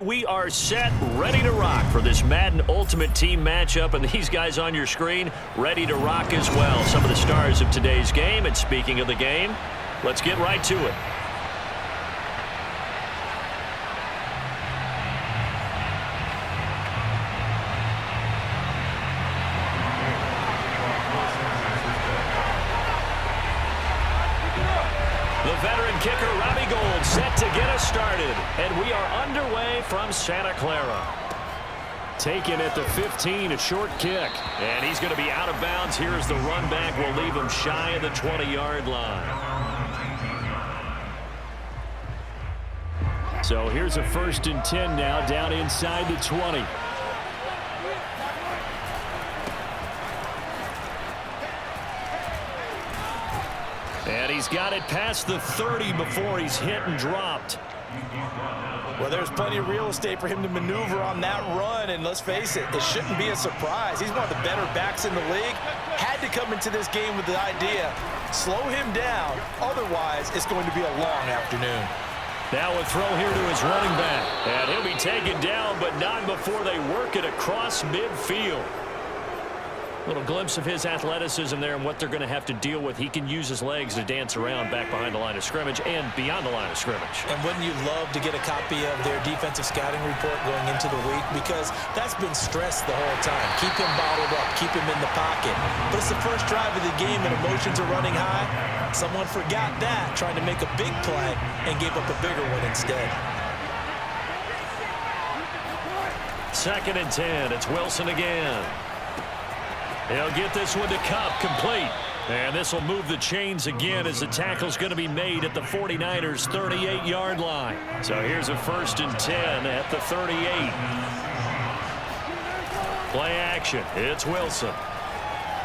We are set, ready to rock for this Madden Ultimate Team matchup, and these guys on your screen ready to rock as well. Some of the stars of today's game, and speaking of the game, let's get right to it. The veteran kicker, Robbie Gould, set to get us started. And we are underway from Santa Clara. Taken at the 15, a short kick. And he's going to be out of bounds. Here's the run back. We'll leave him shy of the 20-yard line. So here's a 1st and 10 now, down inside the 20. And he's got it past the 30 before he's hit and dropped. Well, there's plenty of real estate for him to maneuver on that run, and let's face it, it shouldn't be a surprise. He's one of the better backs in the league. Had to come into this game with the idea, slow him down, otherwise it's going to be a long afternoon. Now a throw here to his running back, and he'll be taken down, but not before they work it across midfield. Little glimpse of his athleticism there and what they're going to have to deal with. He can use his legs to dance around back behind the line of scrimmage and beyond the line of scrimmage. And wouldn't you love to get a copy of their defensive scouting report going into the week? Because that's been stressed the whole time. Keep him bottled up. Keep him in the pocket. But it's the first drive of the game and emotions are running high. Someone forgot that, trying to make a big play and gave up a bigger one instead. 2nd and 10. It's Wilson again. He'll get this one to Cup, complete. And this will move the chains again as the tackle's going to be made at the 49ers' 38-yard line. So here's a 1st and 10 at the 38. Play action. It's Wilson.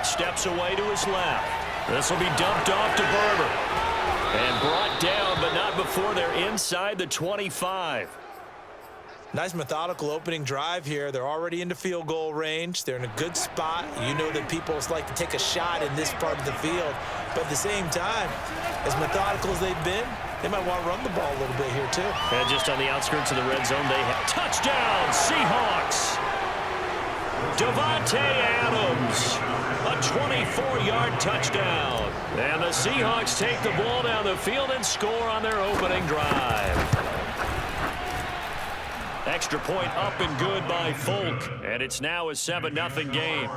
Steps away to his left. This will be dumped off to Berber. And brought down, but not before they're inside the 25. Nice methodical opening drive here. They're already into field goal range. They're in a good spot. You know that people like to take a shot in this part of the field. But at the same time, as methodical as they've been, they might want to run the ball a little bit here too. And just on the outskirts of the red zone, they have touchdown, Seahawks. Davante Adams, a 24-yard touchdown. And the Seahawks take the ball down the field and score on their opening drive. Extra point up and good by Folk, and it's now a 7-0 game.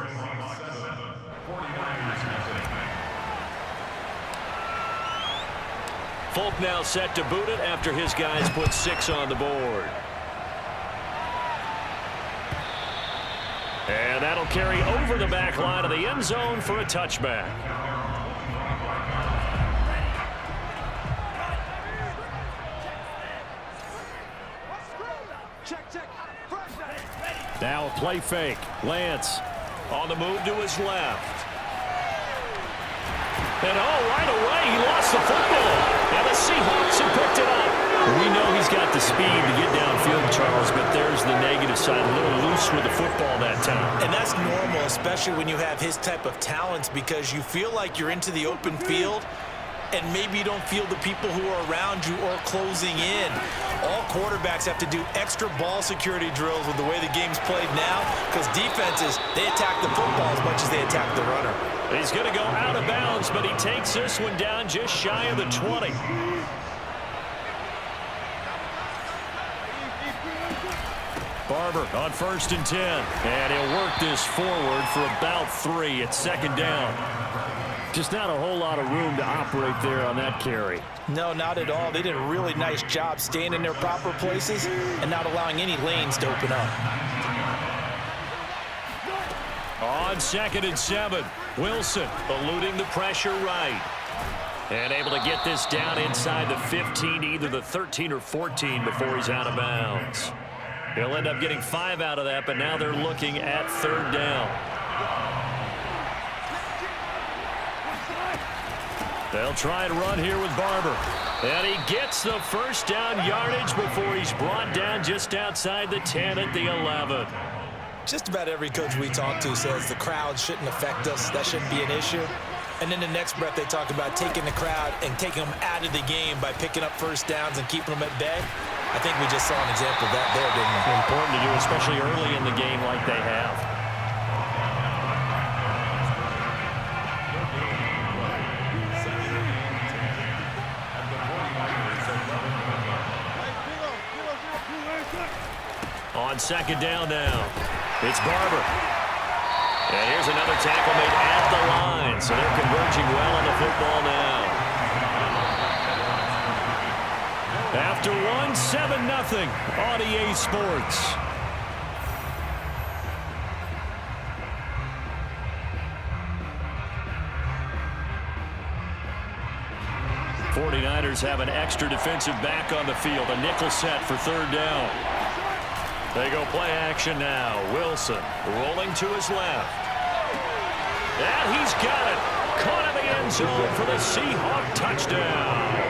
Folk now set to boot it after his guys put 6 on the board. And that'll carry over the back line of the end zone for a touchback. Now a play fake. Lance on the move to his left. And right away he lost the football. And the Seahawks have picked it up. We know he's got the speed to get downfield, Charles, but there's the negative side. A little loose with the football that time. And that's normal, especially when you have his type of talents, because you feel like you're into the open field and maybe you don't feel the people who are around you or closing in. All quarterbacks have to do extra ball security drills with the way the game's played now, because defenses, they attack the football as much as they attack the runner. He's going to go out of bounds, but he takes this one down just shy of the 20. Barber on 1st and 10. And he'll work this forward for about 3 at 2nd down. Just not a whole lot of room to operate there on that carry. No, not at all. They did a really nice job staying in their proper places and not allowing any lanes to open up. On 2nd and 7, Wilson eluding the pressure right. And able to get this down inside the 15, either the 13 or 14 before he's out of bounds. He'll end up getting 5 out of that, but now they're looking at 3rd down. They'll try and run here with Barber. And he gets the 1st down yardage before he's brought down just outside the 10 at the 11. Just about every coach we talk to says the crowd shouldn't affect us. That shouldn't be an issue. And then the next breath they talk about taking the crowd and taking them out of the game by picking up 1st downs and keeping them at bay. I think we just saw an example of that there, didn't we? Important to do, especially early in the game like they have. On second down now, it's Barber. And here's another tackle made at the line, so they're converging well on the football now. After one, 7-0 on EA Sports. '49ers have an extra defensive back on the field, a nickel set for third down. They go play action now. Wilson rolling to his left. And he's got it. Caught in the end zone for the Seahawk touchdown.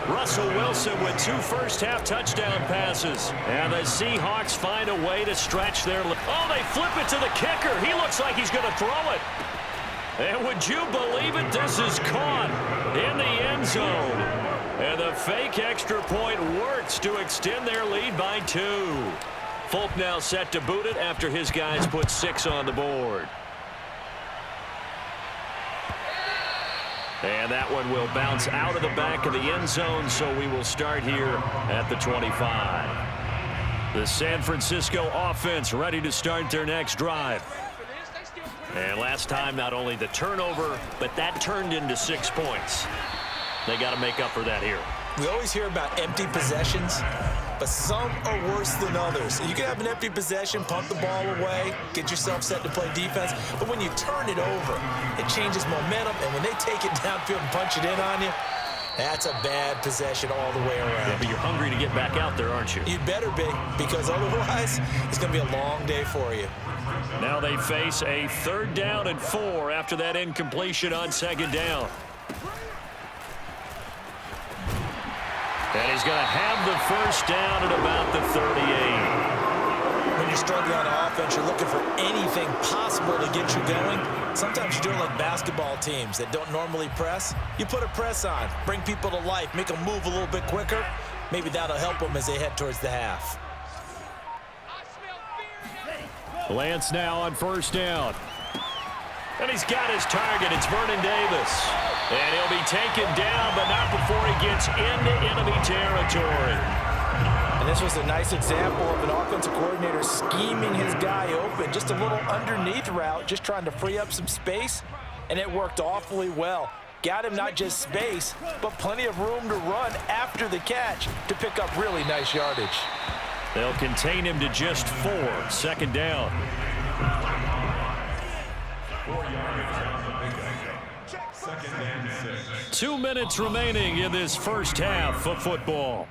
Russell Wilson with 2 first-half touchdown passes. And the Seahawks find a way to stretch their... Oh, they flip it to the kicker. He looks like he's going to throw it. And would you believe it? This is caught in the end zone. And the fake extra point works to extend their lead by 2. Folk now set to boot it after his guys put 6 on the board. And that one will bounce out of the back of the end zone, so we will start here at the 25. The San Francisco offense ready to start their next drive. And last time, not only the turnover, but that turned into 6 points. They got to make up for that here. We always hear about empty possessions, but some are worse than others. You can have an empty possession, punt the ball away, get yourself set to play defense, but when you turn it over, it changes momentum, and when they take it downfield and punch it in on you, that's a bad possession all the way around. Yeah, but you're hungry to get back out there, aren't you? You'd better be, because otherwise, it's going to be a long day for you. Now they face a 3rd down and 4 after that incompletion on second down. And he's going to have the first down at about the 38. When you're struggling on offense, you're looking for anything possible to get you going. Sometimes you do it like basketball teams that don't normally press. You put a press on, bring people to life, make them move a little bit quicker. Maybe that'll help them as they head towards the half. Lance now on first down. And he's got his target. It's Vernon Davis. And he'll be taken down, but not before he gets into enemy territory. And this was a nice example of an offensive coordinator scheming his guy open. Just a little underneath route, just trying to free up some space, and it worked awfully well. Got him not just space, but plenty of room to run after the catch to pick up really nice yardage. They'll contain him to just 4. Second down. 2 minutes remaining in this first half of football.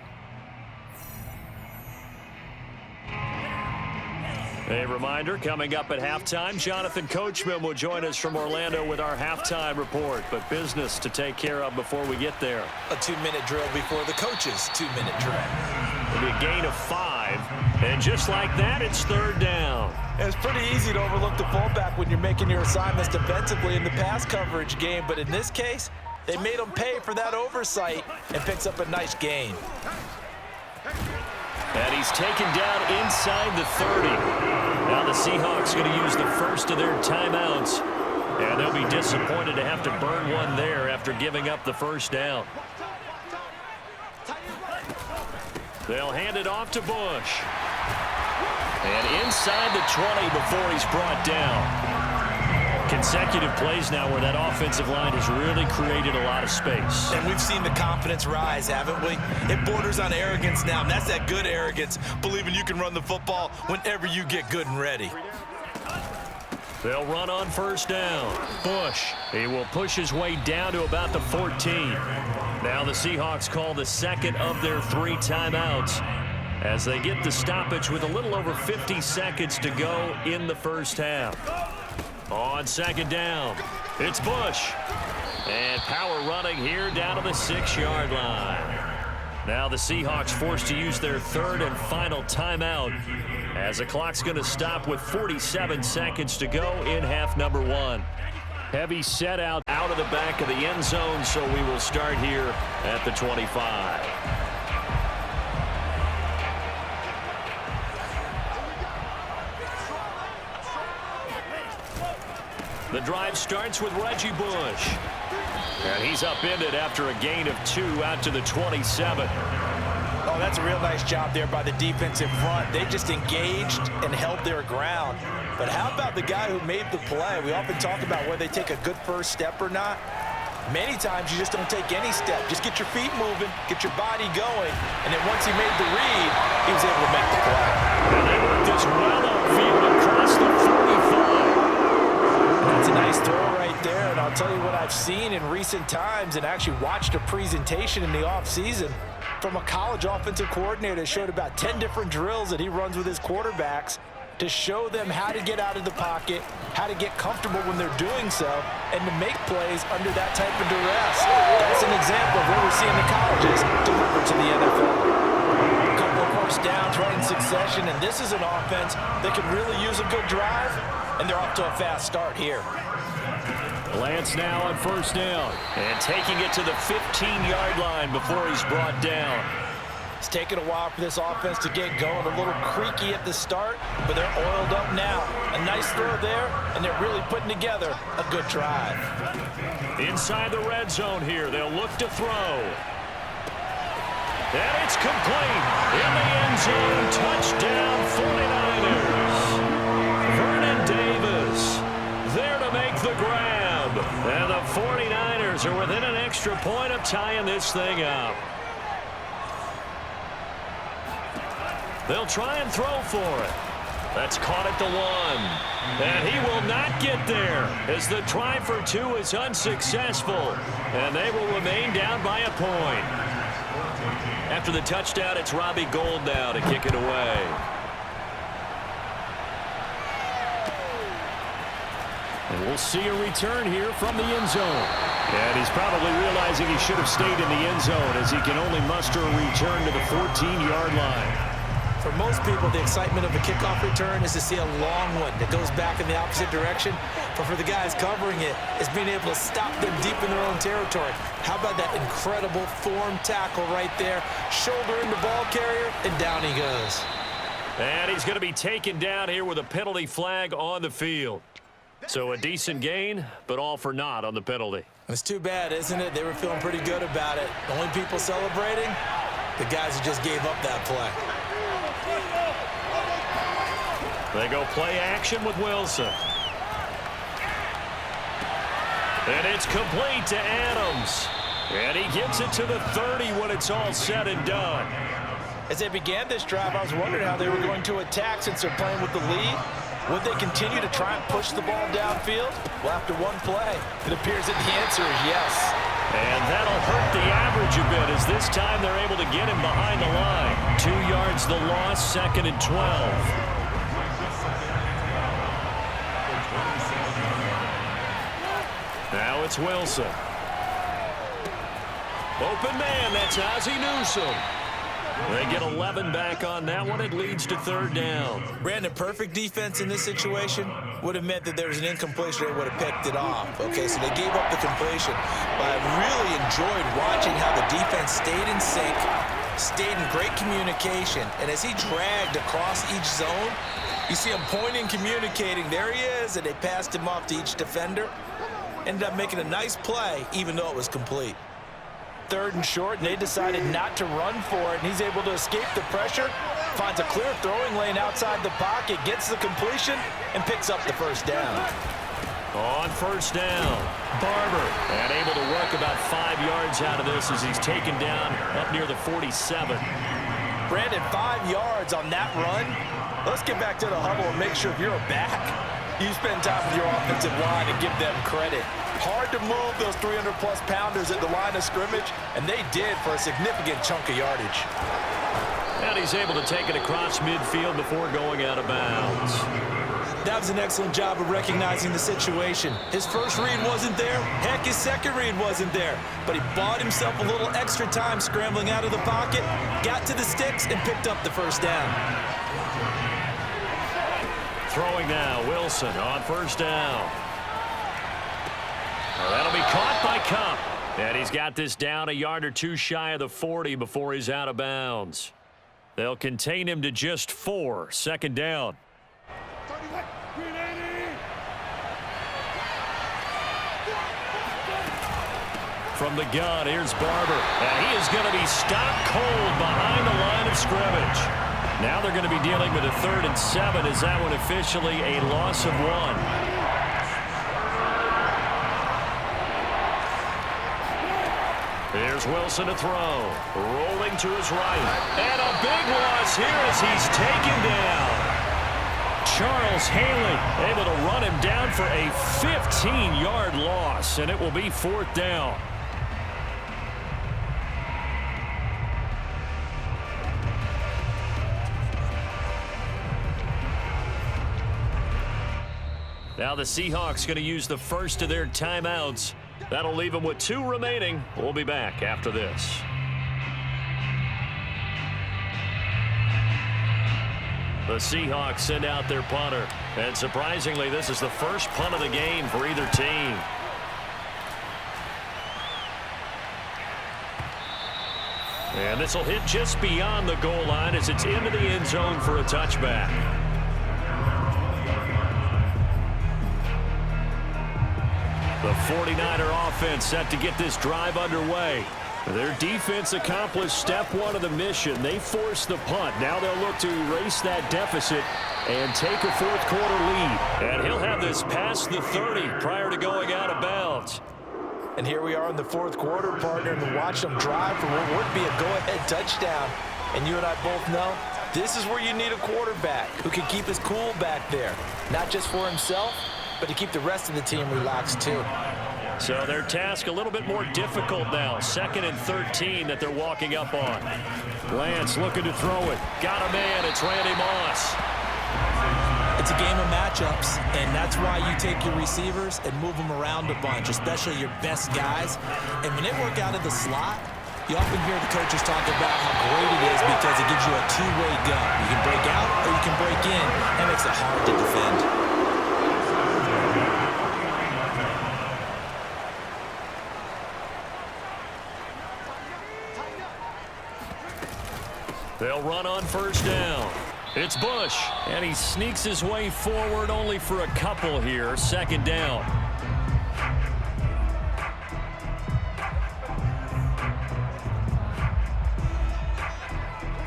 A reminder, coming up at halftime, Jonathan Coachman will join us from Orlando with our halftime report, but business to take care of before we get there. A 2-minute drill before the coach's 2-minute drill. It'll be a gain of 5, and just like that, it's 3rd down. And it's pretty easy to overlook the fullback when you're making your assignments defensively in the pass coverage game, but in this case, they made him pay for that oversight and picks up a nice gain. And he's taken down inside the 30. Now the Seahawks going to use the first of their timeouts. And they'll be disappointed to have to burn one there after giving up the first down. They'll hand it off to Bush. And inside the 20 before he's brought down. Consecutive plays now where that offensive line has really created a lot of space. And we've seen the confidence rise, haven't we? It borders on arrogance now, and that's that good arrogance, believing you can run the football whenever you get good and ready. They'll run on first down. Bush, he will push his way down to about the 14. Now the Seahawks call the second of their 3 timeouts as they get the stoppage with a little over 50 seconds to go in the first half. On second down, it's Bush. And power running here down to the 6-yard line. Now the Seahawks forced to use their 3rd and final timeout as the clock's going to stop with 47 seconds to go in half number 1. Heavy set out of the back of the end zone, so we will start here at the 25. The drive starts with Reggie Bush. And he's upended after a gain of 2 out to the 27. Oh, that's a real nice job there by the defensive front. They just engaged and held their ground. But how about the guy who made the play? We often talk about whether they take a good first step or not. Many times you just don't take any step. Just get your feet moving, get your body going, and then once he made the read, he was able to make the play. And they worked this well upfield across the 45. That's a nice throw right there, and I'll tell you what I've seen in recent times and actually watched a presentation in the offseason from a college offensive coordinator that showed about 10 different drills that he runs with his quarterbacks to show them how to get out of the pocket, how to get comfortable when they're doing so, and to make plays under that type of duress. That's an example of what we're seeing the colleges deliver to the NFL. A couple of first downs right in succession, and this is an offense that can really use a good drive, and they're off to a fast start here. Lance now on first down, and taking it to the 15-yard line before he's brought down. It's taken a while for this offense to get going. A little creaky at the start, but they're oiled up now. A nice throw there, and they're really putting together a good drive. Inside the red zone here, they'll look to throw. And it's complete. In the end zone, touchdown 49ers. Vernon Davis there to make the grab. And the 49ers are within an extra point of tying this thing up. They'll try and throw for it. That's caught at the 1. And he will not get there as the try for 2 is unsuccessful. And they will remain down by a point. After the touchdown, it's Robbie Gould now to kick it away. And we'll see a return here from the end zone. And he's probably realizing he should have stayed in the end zone as he can only muster a return to the 14-yard line. For most people, the excitement of a kickoff return is to see a long one that goes back in the opposite direction. But for the guys covering it, it's being able to stop them deep in their own territory. How about that incredible form tackle right there? Shoulder in the ball carrier, and down he goes. And he's going to be taken down here with a penalty flag on the field. So a decent gain, but all for naught on the penalty. It's too bad, isn't it? They were feeling pretty good about it. The only people celebrating, the guys who just gave up that play. They go play action with Wilson. And it's complete to Adams. And he gets it to the 30 when it's all said and done. As they began this drive, I was wondering how they were going to attack since they're playing with the lead. Would they continue to try and push the ball downfield? Well, after one play, it appears that the answer is yes. And that'll hurt the average a bit as this time they're able to get him behind the line. 2 yards the loss, 2nd and 12. Now it's Wilson. Open man, that's Ozzie Newsome. They get 11 back on that one. It leads to 3rd down. Brandon, perfect defense in this situation would have meant that there was an incompletion. They would have picked it off. Okay, so they gave up the completion. But I really enjoyed watching how the defense stayed in sync, stayed in great communication. And as he dragged across each zone, you see him pointing, communicating. There he is, and they passed him off to each defender. Ended up making a nice play, even though it was complete. 3rd and short, and they decided not to run for it, and he's able to escape the pressure, finds a clear throwing lane outside the pocket, gets the completion, and picks up the 1st down. On 1st down, Barber, and able to work about 5 yards out of this as he's taken down up near the 47. Brandon, 5 yards on that run. Let's get back to the huddle and make sure if you're a back, you spend time with your offensive line and give them credit. Hard to move those 300-plus pounders at the line of scrimmage, and they did for a significant chunk of yardage. And he's able to take it across midfield before going out of bounds. That was an excellent job of recognizing the situation. His first read wasn't there. Heck, his second read wasn't there. But he bought himself a little extra time scrambling out of the pocket, got to the sticks, and picked up the 1st down. Throwing now, Wilson on 1st down. That'll be caught by Kupp. And he's got this down a yard or 2 shy of the 40 before he's out of bounds. They'll contain him to just 4, 2nd down. From the gun, here's Barber. And he is going to be stopped cold behind the line of scrimmage. Now they're going to be dealing with a 3rd and 7. Is that one officially a loss of 1? Here's Wilson to throw. Rolling to his right. And a big loss here as he's taken down. Charles Haley able to run him down for a 15-yard loss, and it will be 4th down. Now the Seahawks going to use the first of their timeouts. That'll leave them with 2 remaining. We'll be back after this. The Seahawks send out their punter. And surprisingly, this is the first punt of the game for either team. And this will hit just beyond the goal line as it's into the end zone for a touchback. The 49er offense set to get this drive underway. Their defense accomplished step 1 of the mission. They forced the punt. Now they'll look to erase that deficit and take a 4th quarter lead. And he'll have this past the 30 prior to going out of bounds. And here we are in the 4th quarter, partner, and watch them drive for what would be a go-ahead touchdown. And you and I both know this is where you need a quarterback who can keep his cool back there. Not just for himself, but to keep the rest of the team relaxed too. So their task a little bit more difficult now. 2nd and 13 that they're walking up on. Lance looking to throw it. Got a man. It's Randy Moss. It's a game of matchups, and that's why you take your receivers and move them around a bunch, especially your best guys. And when they work out of the slot, you often hear the coaches talk about how great it is because it gives you a 2-way gun. You can break out or you can break in. That makes it hard to defend. They'll run on 1st down. It's Bush, and he sneaks his way forward only for a couple here. 2nd down.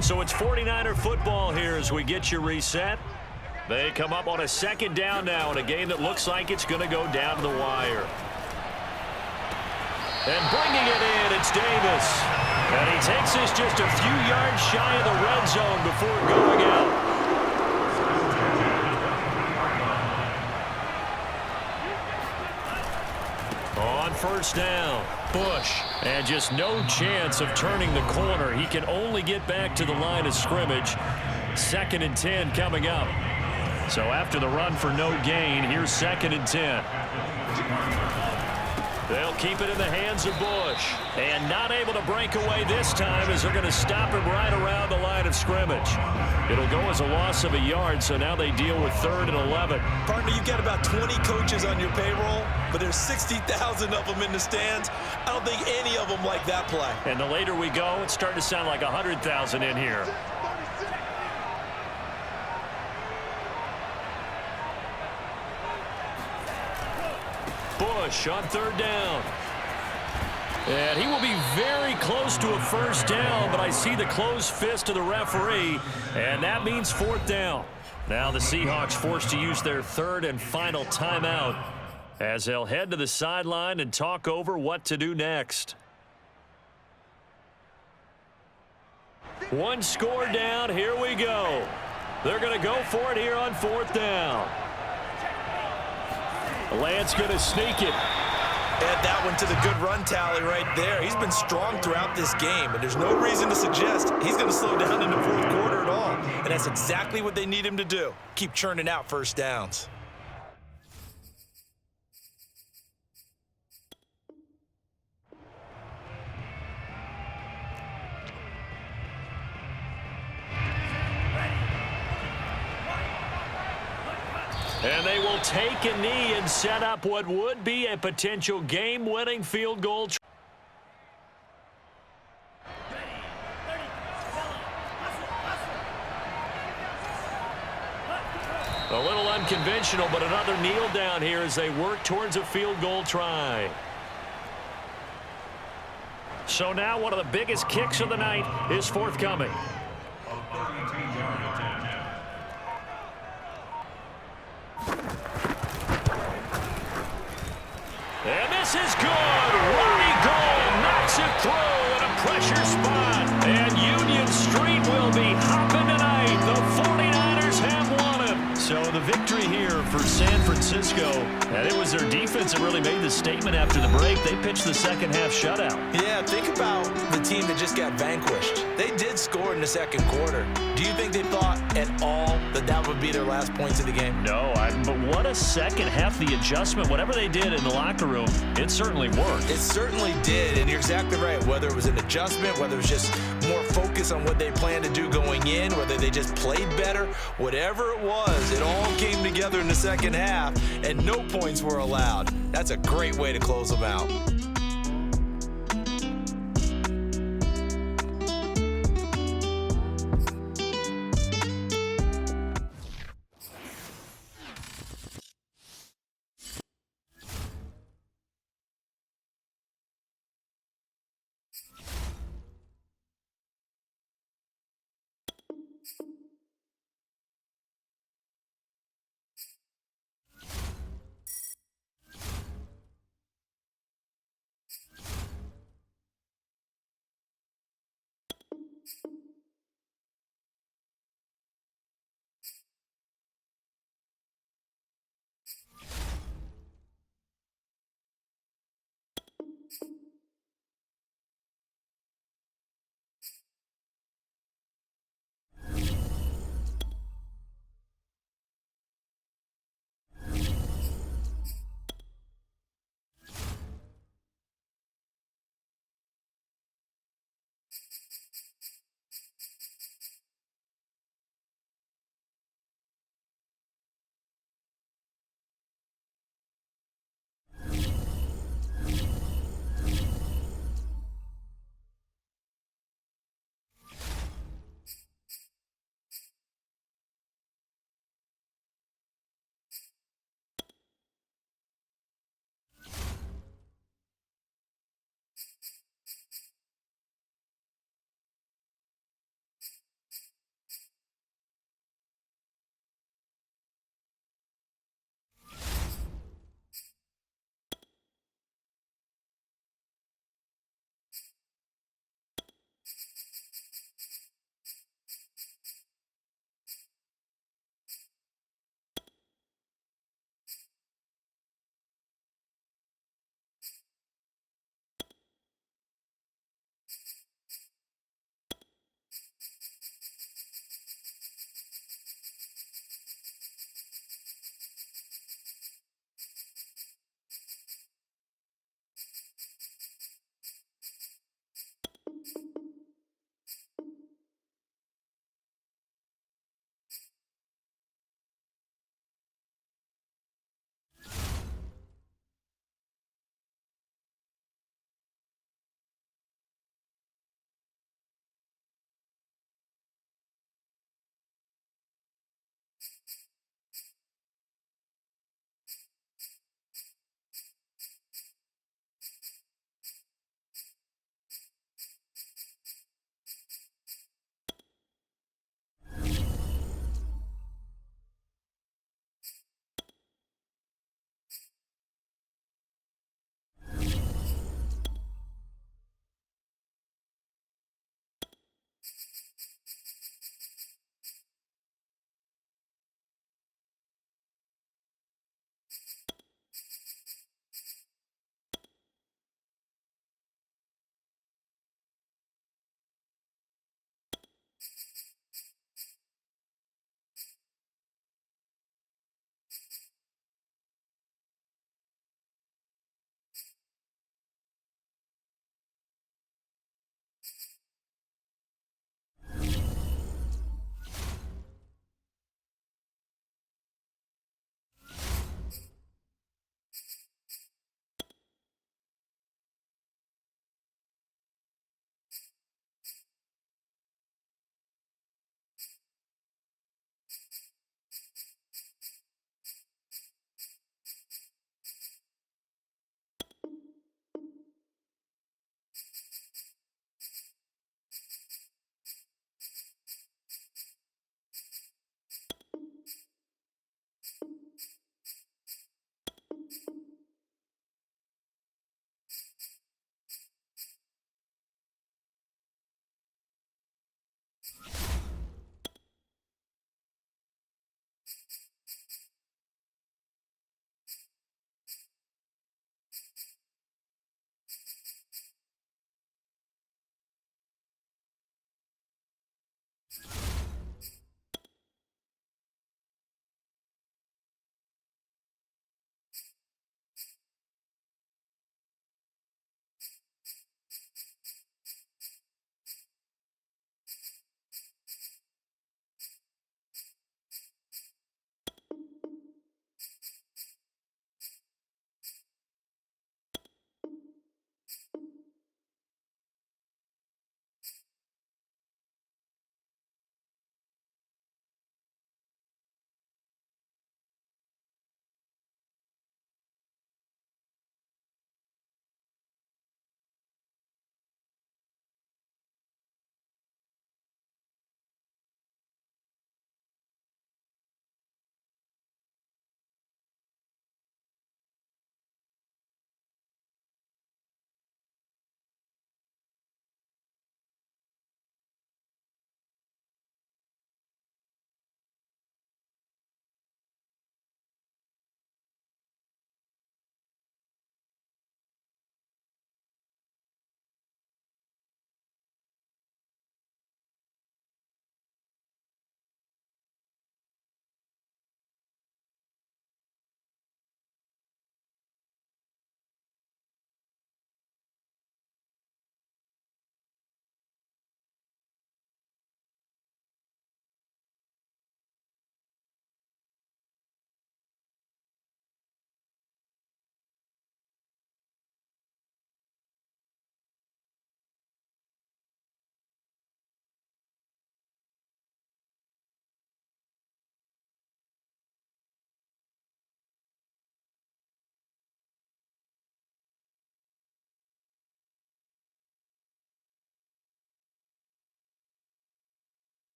So it's 49er football here as we get you reset. They come up on a 2nd down now in a game that looks like it's going to go down to the wire. And bringing it in, it's Davis. And he takes this just a few yards shy of the red zone before going out. On 1st down, Bush. And just no chance of turning the corner. He can only get back to the line of scrimmage. 2nd and 10 coming up. So after the run for no gain, here's 2nd and 10. They'll keep it in the hands of Bush. And not able to break away this time as they're going to stop him right around the line of scrimmage. It'll go as a loss of a yard, so now they deal with 3rd and 11. Partner, you've got about 20 coaches on your payroll, but there's 60,000 of them in the stands. I don't think any of them like that play. And the later we go, it's starting to sound like 100,000 in here. Bush on 3rd down. And he will be very close to a 1st down, but I see the closed fist of the referee, and that means 4th down. Now the Seahawks forced to use their 3rd and final timeout as they'll head to the sideline and talk over what to do next. 1 score down. Here we go. They're going to go for it here on 4th down. Lance going to sneak it. Add that one to the good run tally right there. He's been strong throughout this game, and there's no reason to suggest he's going to slow down in the 4th quarter at all. And that's exactly what they need him to do. Keep churning out 1st downs. And they will take a knee and set up what would be a potential game-winning field goal. A little unconventional, but another kneel down here as they work towards a field goal try. So now one of the biggest kicks of the night is forthcoming. And this is good. Ronnie Gold knocks it through in a pressure spot. And Union Street will be hopping tonight. The 49ers have won it. So the victory here for San Francisco. And it was their defense that really made the statement after the break. They pitched the second half shutout. Yeah, think about the team that just got vanquished. They did score in the second quarter. Do you think they thought at all that that would be their last points of the game? No, but what a second half. The adjustment, whatever they did in the locker room, it certainly worked. It certainly did, and you're exactly right. Whether it was an adjustment, whether it was just more focus on what they planned to do going in, whether they just played better, whatever it was, it all came together in the second half, and no points were allowed. That's a great way to close them out.